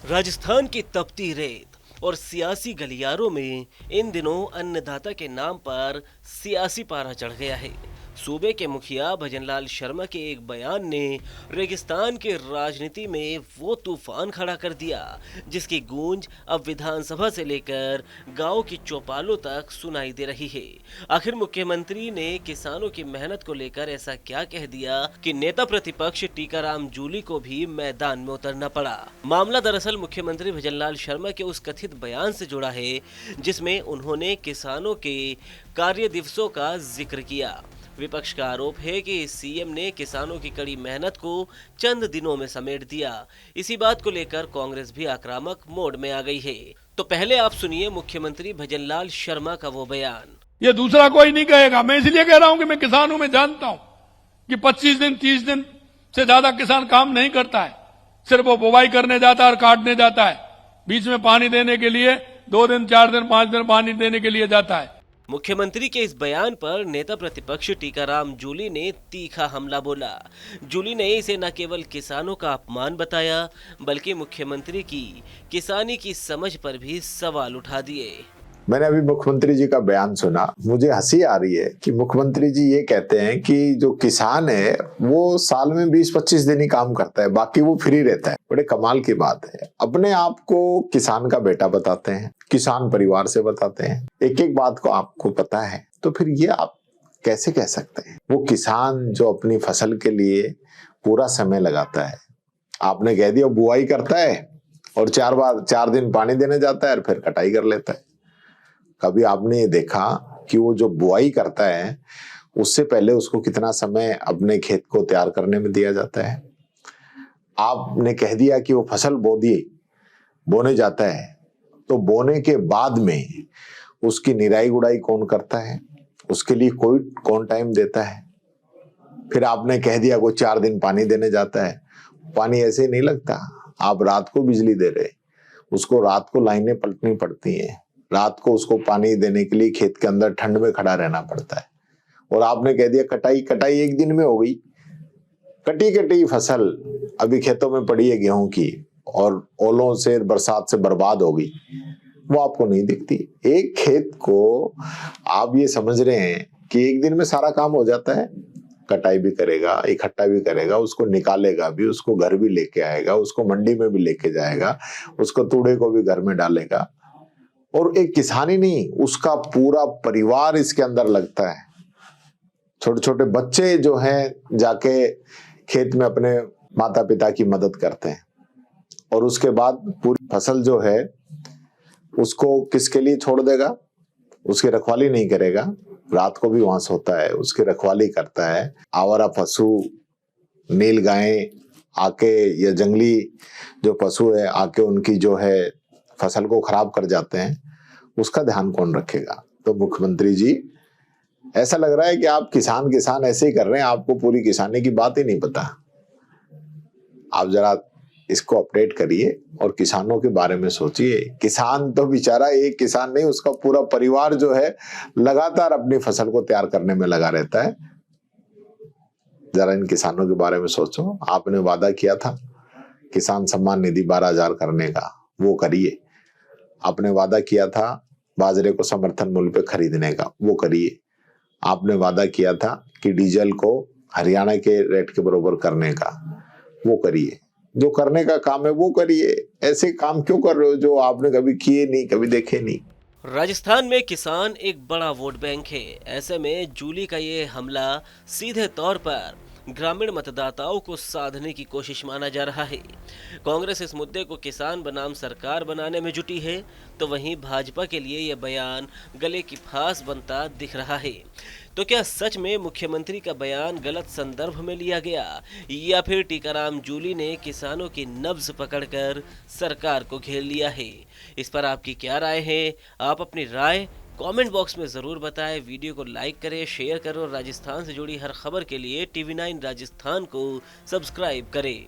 राजस्थान की तपती रेत और सियासी गलियारों में इन दिनों अन्नदाता के नाम पर सियासी पारा चढ़ गया है। सूबे के मुखिया भजनलाल शर्मा के एक बयान ने रेगिस्तान के राजनीति में वो तूफान खड़ा कर दिया जिसकी गूंज अब विधानसभा से लेकर गांव की चौपालों तक सुनाई दे रही है। आखिर मुख्यमंत्री ने किसानों की मेहनत को लेकर ऐसा क्या कह दिया कि नेता प्रतिपक्ष टीकाराम जूली को भी मैदान में उतरना पड़ा। मामला दरअसल मुख्यमंत्री भजनलाल शर्मा के उस कथित बयान से जुड़ा है जिसमें उन्होंने किसानों के कार्य दिवसों का जिक्र किया। विपक्ष का आरोप है कि सीएम ने किसानों की कड़ी मेहनत को चंद दिनों में समेट दिया। इसी बात को लेकर कांग्रेस भी आक्रामक मोड में आ गई है। तो पहले आप सुनिए मुख्यमंत्री भजनलाल शर्मा का वो बयान। ये दूसरा कोई नहीं कहेगा। मैं इसलिए कह रहा हूं कि मैं किसान हूं, मैं जानता हूं कि 25 दिन 30 दिन से ज्यादा किसान काम नहीं करता है। सिर्फ वो बुवाई करने जाता है और काटने जाता है। बीच में पानी देने के लिए 2 दिन 4 दिन 5 दिन पानी देने के लिए जाता है। मुख्यमंत्री के इस बयान पर नेता प्रतिपक्ष टीकाराम जूली ने तीखा हमला बोला। जूली ने इसे न केवल किसानों का अपमान बताया बल्कि मुख्यमंत्री की किसानी की समझ पर भी सवाल उठा दिए। मैंने अभी मुख्यमंत्री जी का बयान सुना, मुझे हंसी आ रही है कि मुख्यमंत्री जी ये कहते हैं कि जो किसान है वो साल में 20-25 दिन ही काम करता है, बाकी वो फ्री रहता है। बड़े कमाल की बात है। अपने आप को किसान का बेटा बताते हैं, किसान परिवार से बताते हैं, एक एक बात को आपको पता है, तो फिर ये आप कैसे कह सकते हैं? वो किसान जो अपनी फसल के लिए पूरा समय लगाता है, आपने कह दिया बुआई करता है और 4 दिन पानी देने जाता है और फिर कटाई कर लेता है। कभी आपने ये देखा कि वो जो बुआई करता है उससे पहले उसको कितना समय अपने खेत को तैयार करने में दिया जाता है? आपने कह दिया कि वो फसल बोने जाता है, तो बोने के बाद में उसकी निराई गुड़ाई कौन करता है? उसके लिए कौन टाइम देता है? फिर आपने कह दिया वो 4 दिन पानी देने जाता है। पानी ऐसे नहीं लगता, आप रात को बिजली दे रहे, उसको रात को लाइनें पलटनी पड़ती हैं, रात को उसको पानी देने के लिए खेत के अंदर ठंड में खड़ा रहना पड़ता है। और आपने कह दिया कटाई 1 दिन में हो गई। कटी फसल अभी खेतों में पड़ी है गेहूं की और ओलों से बरसात से बर्बाद हो गई, वो आपको नहीं दिखती। एक खेत को आप ये समझ रहे हैं कि 1 दिन में सारा काम हो जाता है। कटाई भी करेगा, इकट्ठा भी करेगा, उसको निकालेगा भी, उसको घर भी लेके आएगा, उसको मंडी में भी लेके जाएगा, उसको तूड़े को भी घर में डालेगा। और एक किसान ही नहीं, उसका पूरा परिवार इसके अंदर लगता है। छोटे छोटे बच्चे जो हैं जाके खेत में अपने माता पिता की मदद करते हैं और उसके बाद पूरी फसल जो है उसको किसके लिए छोड़ देगा? उसकी रखवाली नहीं करेगा। रात को भी वहां सोता है, उसकी रखवाली करता है। आवारा पशु, नील गायें आके या जंगली जो पशु है आके उनकी जो है फसल को खराब कर जाते हैं, उसका ध्यान कौन रखेगा? तो मुख्यमंत्री जी, ऐसा लग रहा है कि आप किसान ऐसे ही कर रहे हैं, आपको पूरी किसानी की बात ही नहीं पता। आप जरा इसको अपडेट करिए और किसानों के बारे में सोचिए। किसान तो बेचारा एक किसान नहीं, उसका पूरा परिवार जो है लगातार अपनी फसल को तैयार करने में लगा रहता है। जरा इन किसानों के बारे में सोचो। आपने वादा किया था किसान सम्मान निधि 12,000 करने का, वो करिए। आपने वादा किया था बाजरे को समर्थन मूल्य पे खरीदने का, वो करिए। आपने वादा किया था कि डीजल को हरियाणा के रेट के बराबर करने का, वो करिए। जो करने का काम है वो करिए। ऐसे काम क्यों कर रहे हो जो आपने कभी किए नहीं, कभी देखे नहीं? राजस्थान में किसान एक बड़ा वोट बैंक है। ऐसे में जूली का ये हमला सीधे तौर पर ग्रामीण मतदाताओं को साधने की कोशिश माना जा रहा है। कांग्रेस इस मुद्दे को किसान बनाम सरकार बनाने में जुटी है, तो वहीं भाजपा के लिए यह बयान गले की फांस बनता दिख रहा है। तो क्या सच में मुख्यमंत्री का बयान गलत संदर्भ में लिया गया या फिर टीकाराम जूली ने किसानों की नब्ज पकड़कर सरकार को घेर लिया है? इस पर आपकी क्या राय है? आप अपनी राय कमेंट बॉक्स में ज़रूर बताएं। वीडियो को लाइक करें, शेयर करें और राजस्थान से जुड़ी हर खबर के लिए TV9 राजस्थान को सब्सक्राइब करें।